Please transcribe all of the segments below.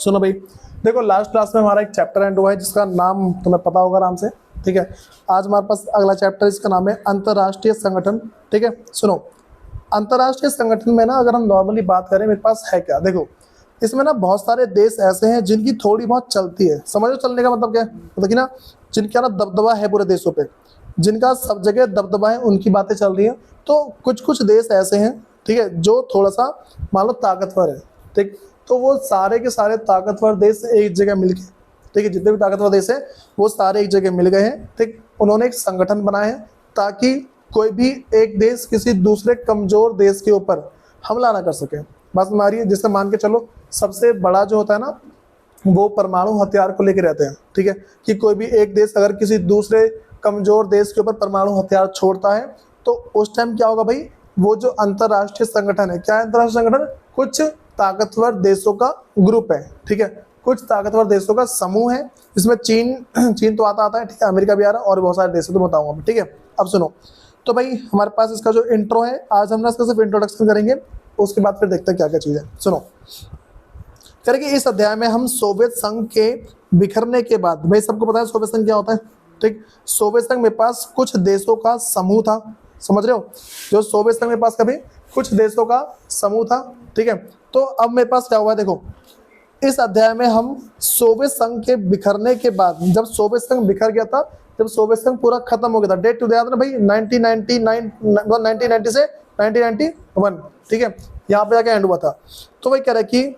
सुनो भाई, देखो लास्ट क्लास में हमारा एक चैप्टर एंड हुआ है जिसका नाम तुम्हें पता होगा आराम से। ठीक है, आज हमारे पास अगला चैप्टर, इसका नाम है अंतर्राष्ट्रीय संगठन। ठीक है, सुनो, अंतर्राष्ट्रीय संगठन में ना अगर हम नॉर्मली बात करें, मेरे पास है क्या, देखो इसमें ना बहुत सारे देश ऐसे हैं जिनकी थोड़ी बहुत चलती है। समझो चलने का मतलब क्या है, मतलब कि ना जिनका ना दबदबा है पूरे देशों पे, जिनका सब जगह दबदबा है, उनकी बातें चल रही हैं। तो कुछ कुछ देश ऐसे हैं, ठीक है, जो थोड़ा सा मान लो ताकतवर है। ठीक, तो वो सारे के सारे ताकतवर देश एक जगह मिलके, ठीक है, जितने भी ताकतवर देश हैं वो सारे एक जगह मिल गए हैं। ठीक, उन्होंने एक संगठन बनाए हैं ताकि कोई भी एक देश किसी दूसरे कमजोर देश के ऊपर हमला ना कर सके। बस हमारी, जैसे मान के चलो सबसे बड़ा जो होता है ना वो परमाणु हथियार को लेकर रहते हैं। ठीक है, कि कोई भी एक देश अगर किसी दूसरे कमजोर देश के ऊपर परमाणु हथियार छोड़ता है तो उस टाइम क्या होगा भाई, वो जो अंतर्राष्ट्रीय संगठन है, क्या है अंतर्राष्ट्रीय संगठन, कुछ ताकतवर देशों का ग्रुप है। ठीक है, कुछ ताकतवर देशों का समूह है। इसमें चीन तो आता है, ठीक है, अमेरिका भी आ रहा है और बहुत सारे देश तो बताऊंगा मैं। ठीक है, अब सुनो, तो भाई हमारे पास इसका जो इंट्रो है, आज हम ना इसका सिर्फ इंट्रोडक्शन करेंगे, उसके बाद फिर देखते हैं क्या क्या चीज़ है। सुनो, करेंगे इस अध्याय में हम सोवियत संघ के बिखरने के बाद, भाई सबको पता है सोवियत संघ क्या होता है। ठीक, सोवियत संघ में पास कुछ देशों का समूह था, समझ रहे हो, जो सोवियत संघ में पास कभी कुछ देशों का समूह था। ठीक है, तो अब मेरे पास क्या हुआ है, देखो इस अध्याय में हम सोवियत संघ के बिखरने के बाद, जब सोवियत संघ बिखर गया था, जब सोवियत संघ पूरा खत्म हो गया था, डेट टू याद ना भाई, 1990 से 1991। ठीक है, यहाँ पे जाके एंड हुआ था। तो वही कह रहा है कि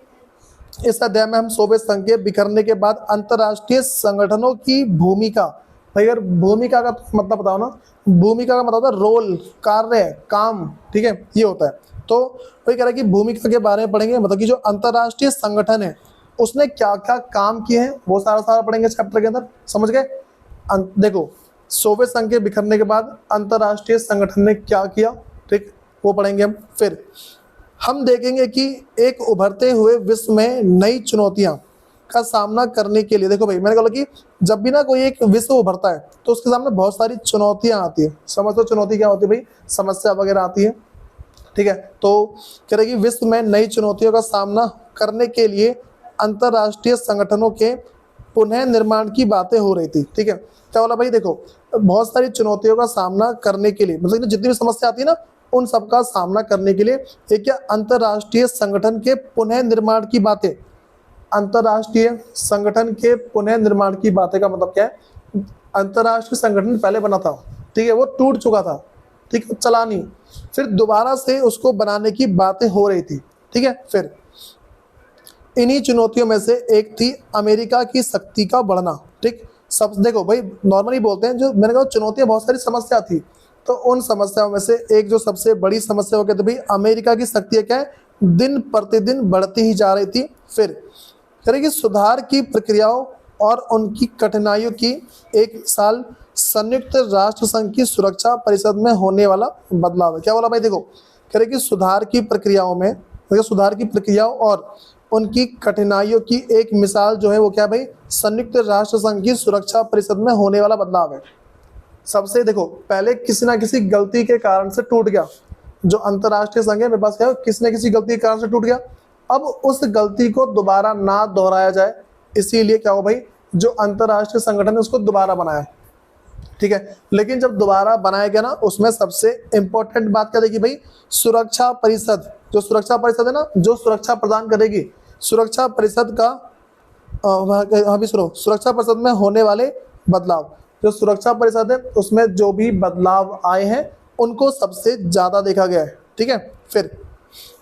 इस अध्याय में हम सोवियत संघ के बिखरने के बाद अंतर्राष्ट्रीय संगठनों की भूमिका, भाई अगर भूमिका का मतलब बताओ ना, भूमिका का मतलब होता है रोल, कार्य, काम। ठीक है, ये होता है। तो वही कह रहा है कि भूमिका के बारे में पढ़ेंगे, मतलब कि जो अंतर्राष्ट्रीय संगठन है उसने क्या क्या काम किए हैं वो सारा पढ़ेंगे चैप्टर के अंदर, समझ गए। देखो सोवियत संघ के बिखरने के बाद अंतर्राष्ट्रीय संगठन ने क्या किया, ठीक, वो पढ़ेंगे हम। फिर हम देखेंगे कि एक उभरते हुए विश्व में नई चुनौतियां का सामना करने के लिए, देखो भाई मैंने कहा कि जब भी ना कोई एक विश्व उभरता है तो उसके सामने बहुत सारी चुनौतियां आती है। समझ लो चुनौती क्या होती है भाई, समस्या वगैरह आती है। ठीक है, तो कह रहे कि विश्व में नई चुनौतियों का सामना करने के लिए अंतर्राष्ट्रीय संगठनों के पुनः निर्माण की बातें हो रही थी। ठीक है, क्या बोला भाई, देखो बहुत सारी चुनौतियों का सामना करने के लिए, मतलब जितनी भी समस्या आती है ना उन सबका सामना करने के लिए एक क्या अंतर्राष्ट्रीय संगठन के पुनः निर्माण की बातें, अंतर्राष्ट्रीय संगठन के पुनः निर्माण की बातें का मतलब क्या है, अंतर्राष्ट्रीय संगठन पहले बना था, ठीक है, वो टूट चुका था, ठीक है, चला नहीं, फिर दोबारा से उसको बनाने की बातें हो रही थी। ठीक है, फिर इन्हीं चुनौतियों में से एक थी अमेरिका की शक्ति का बढ़ना। ठीक, सब देखो भाई नॉर्मली बोलते हैं, जो मैंने कहा चुनौतियां बहुत सारी समस्या थी, तो उन समस्याओं में से एक जो सबसे बड़ी समस्या हो गई थी भाई, अमेरिका की शक्ति क्या है, दिन प्रतिदिन बढ़ती ही जा रही थी। फिर करेगी सुधार की प्रक्रियाओं और उनकी कठिनाइयों की एक साल संयुक्त राष्ट्र संघ की सुरक्षा परिषद में होने वाला बदलाव है। क्या बोला भाई, देखो करेगी सुधार की प्रक्रियाओं में, सुधार की प्रक्रियाओं और उनकी कठिनाइयों की एक मिसाल जो है वो क्या भाई, संयुक्त राष्ट्र संघ की सुरक्षा परिषद में होने वाला बदलाव है। सबसे देखो पहले किसी ना किसी गलती के कारण से टूट गया, जो अंतर्राष्ट्रीय संघ है मेरे पास क्या है, किसी न किसी गलती के कारण से टूट गया। अब उस गलती को दोबारा ना दोहराया जाए, इसीलिए क्या हो भाई, जो अंतर्राष्ट्रीय संगठन है उसको दोबारा बनाया। ठीक है, लेकिन जब दोबारा बनाया गया ना, उसमें सबसे इंपॉर्टेंट बात क्या देखी भाई, सुरक्षा परिषद, जो सुरक्षा परिषद है ना, जो सुरक्षा प्रदान करेगी, सुरक्षा परिषद का भी सुनो, सुरक्षा परिषद में होने वाले बदलाव, जो सुरक्षा परिषद है उसमें जो भी बदलाव आए हैं उनको सबसे ज्यादा देखा गया है। ठीक है, फिर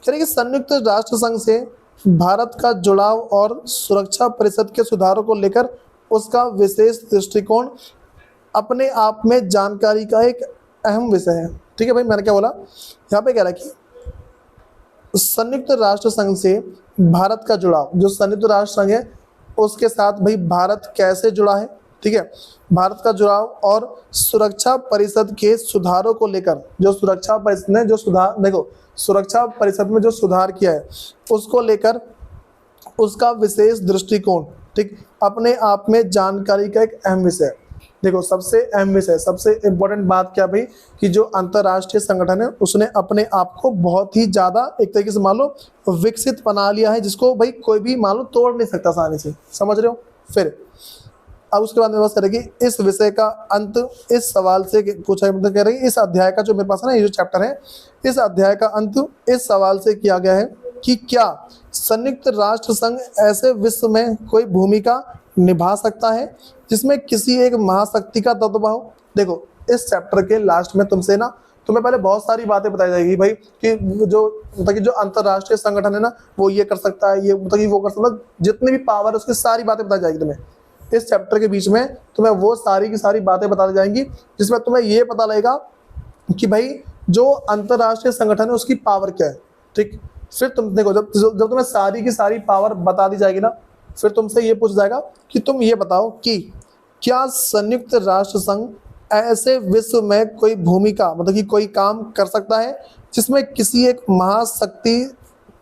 चलिए संयुक्त राष्ट्र संघ से भारत का जुड़ाव और सुरक्षा परिषद के सुधारों को लेकर उसका विशेष दृष्टिकोण अपने आप में जानकारी का एक अहम विषय है। ठीक है भाई, मैंने क्या बोला, यहाँ पे कह रहा है कि संयुक्त राष्ट्र संघ से भारत का जुड़ाव, जो संयुक्त राष्ट्र संघ है उसके साथ भाई भारत कैसे जुड़ा है। ठीक है, भारत का जुड़ाव और सुरक्षा परिषद के सुधारों को लेकर, जो सुरक्षा परिषद ने जो सुधार, देखो सुरक्षा परिषद में जो सुधार किया है उसको लेकर उसका विशेष दृष्टिकोण, ठीक, अपने आप में जानकारी का एक अहम विषय है। देखो सबसे अहम विषय, सबसे इम्पोर्टेंट बात क्या भाई, कि जो अंतरराष्ट्रीय संगठन है उसने अपने आप को बहुत ही ज़्यादा एक तरीके से मान लो विकसित बना लिया है, जिसको भाई कोई भी मान लो तोड़ नहीं सकता आसानी से, समझ रहे हो। फिर अब उसके बाद मेरे पास कह रहे कि इस विषय का अंत इस सवाल से पूछा है, मतलब कह रहे हैं इस अध्याय का जो मेरे पास है ना, ये जो चैप्टर है, इस अध्याय का अंत इस सवाल से किया गया है कि क्या संयुक्त राष्ट्र संघ ऐसे विश्व में कोई भूमिका निभा सकता है जिसमें किसी एक महाशक्ति का दबदबा हो। देखो इस चैप्टर के लास्ट में तुमसे ना, तुम्हें पहले बहुत सारी बातें बताई जाएगी भाई कि जो मतलब कि जो अंतरराष्ट्रीय संगठन है ना वो ये कर सकता है, ये मतलब कि वो कर सकता है, जितनी भी पावर है उसकी सारी बातें बताई जाएगी तुम्हें। इस चैप्टर के बीच में तुम्हें वो सारी की सारी बातें बता दी जाएंगी जिसमें तुम्हें ये पता लगेगा कि भाई जो अंतरराष्ट्रीय संगठन है उसकी पावर क्या है। ठीक, फिर तुम देखो जब जब तुम्हें सारी की सारी पावर बता दी जाएगी ना, फिर तुमसे ये पूछा जाएगा कि तुम ये बताओ कि क्या संयुक्त राष्ट्र संघ ऐसे विश्व में कोई भूमिका मतलब कि कोई काम कर सकता है जिसमें किसी एक महाशक्ति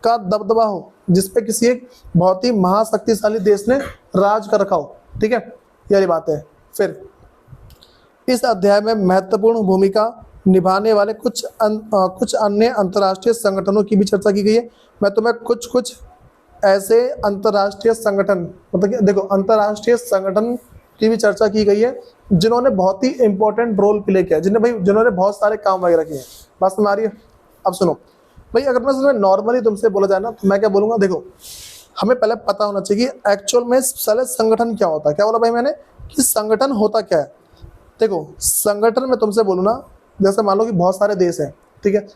का दबदबा हो, जिसपे किसी एक बहुत ही महाशक्तिशाली देश ने राज कर रखा हो। ठीक है, यही बात है। फिर इस अध्याय में महत्वपूर्ण भूमिका निभाने वाले कुछ अन्य अंतर्राष्ट्रीय संगठनों की भी चर्चा की गई है। मैं तुम्हें कुछ ऐसे अंतर्राष्ट्रीय संगठन मतलब कि देखो अंतर्राष्ट्रीय संगठन की भी चर्चा की गई है जिन्होंने बहुत ही इंपॉर्टेंट रोल प्ले किया है, जिन्होंने बहुत सारे काम वगैरह किए हैं। बात समझ आ रही है। अब सुनो भाई, अगर मैं नॉर्मली तुमसे बोला जाए ना तो मैं क्या बोलूँगा, देखो हमें पहले पता होना चाहिए कि एक्चुअल में साले संगठन क्या होता है। क्या बोला भाई मैंने कि संगठन होता क्या है। देखो संगठन में तुमसे बोलूँ ना, जैसे मान लो कि बहुत सारे देश हैं, ठीक है,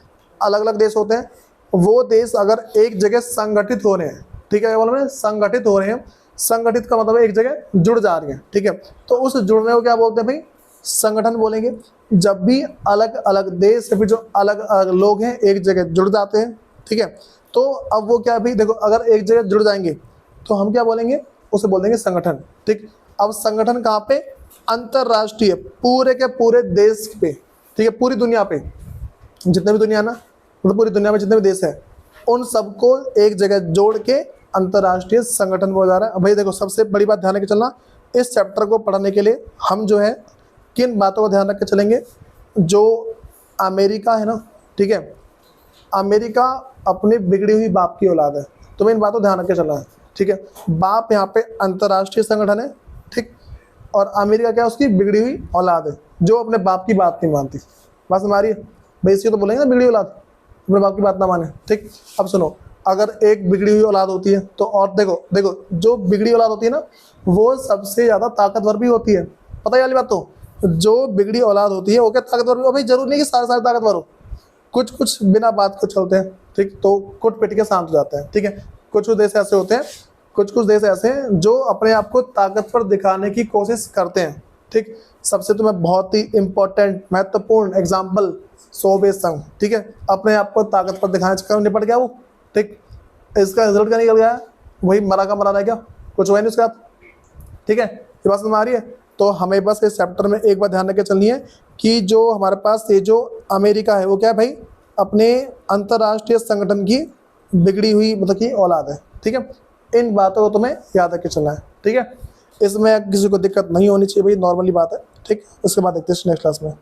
अलग अलग देश होते हैं, वो देश अगर एक जगह संगठित हो रहे हैं, ठीक है, बोल रहे हैं संगठित हो रहे हैं, संगठित का मतलब एक जगह जुड़ जा रही है, ठीक है, तो उस जुड़ने को क्या बोलते हैं भाई, संगठन बोलेंगे। जब भी अलग अलग देश या फिर जो अलग अलग लोग हैं एक जगह जुड़ जाते हैं, ठीक है, तो अब वो क्या भाई देखो अगर एक जगह जुड़ जाएंगे तो हम क्या बोलेंगे, उसे बोल देंगे संगठन। ठीक, अब संगठन कहाँ पे, अंतरराष्ट्रीय, पूरे के पूरे देश पे, ठीक है, पूरी दुनिया पे जितने भी दुनिया ना, मतलब पूरी दुनिया में जितने भी देश हैं उन सबको एक जगह जोड़ के अंतरराष्ट्रीय संगठन बोला जा रहा है। भाई देखो सबसे बड़ी बात ध्यान रख के चलना, इस चैप्टर को पढ़ने के लिए हम जो है किन बातों को ध्यान रख के चलेंगे, जो अमेरिका है ना, ठीक है, अमेरिका अपनी बिगड़ी हुई बाप की औलाद है, तुम्हें इन बातों को ध्यान रख के चलना है। ठीक है, बाप यहाँ पे अंतरराष्ट्रीय संगठन है, ठीक, और अमेरिका क्या है, उसकी बिगड़ी हुई औलाद है जो अपने बाप की बात नहीं मानती। बात हमारी भाई, इसकी तो बोलेंगे ना बिगड़ी औलाद, अपने बाप की बात ना माने। ठीक, अब सुनो, अगर एक बिगड़ी हुई औलाद होती है तो, और देखो जो बिगड़ी औलाद होती है ना वो सबसे ज़्यादा ताकतवर भी होती है। पता है वाली बात, तो जो बिगड़ी औलाद होती है वो क्या ताकतवर भी, भाई जरूरी नहीं कि सारे सारे ताकतवर हो, कुछ बिना बात को चलते हैं, ठीक, तो कुट पिट के शांत हो जाते हैं। ठीक है, कुछ देश ऐसे होते हैं, कुछ देश ऐसे हैं जो अपने आप को ताकतवर दिखाने की कोशिश करते हैं। ठीक, सबसे तुम्हें बहुत ही इंपॉर्टेंट महत्वपूर्ण एग्जाम्पल सोवियत संघ, ठीक है, अपने आप को ताकतवर दिखाने चक्कर में निपट गया वो। ठीक, इसका रिजल्ट क्या निकल गया, वही मरा का मरा रह गया, कुछ हुआ नहीं उसका। ठीक है, ये बात समझ आ रही है। तो हमें बस इस चैप्टर में एक बात ध्यान रख के चलनी है कि जो हमारे पास ये जो अमेरिका है वो क्या है भाई, अपने अंतरराष्ट्रीय संगठन की बिगड़ी हुई मतलब की औलाद है। ठीक है, इन बातों को तुम्हें याद रख के चलना है। ठीक है, इसमें किसी को दिक्कत नहीं होनी चाहिए भाई, नॉर्मली बात है। ठीक, उसके बाद देखते हैं नेक्स्ट क्लास में।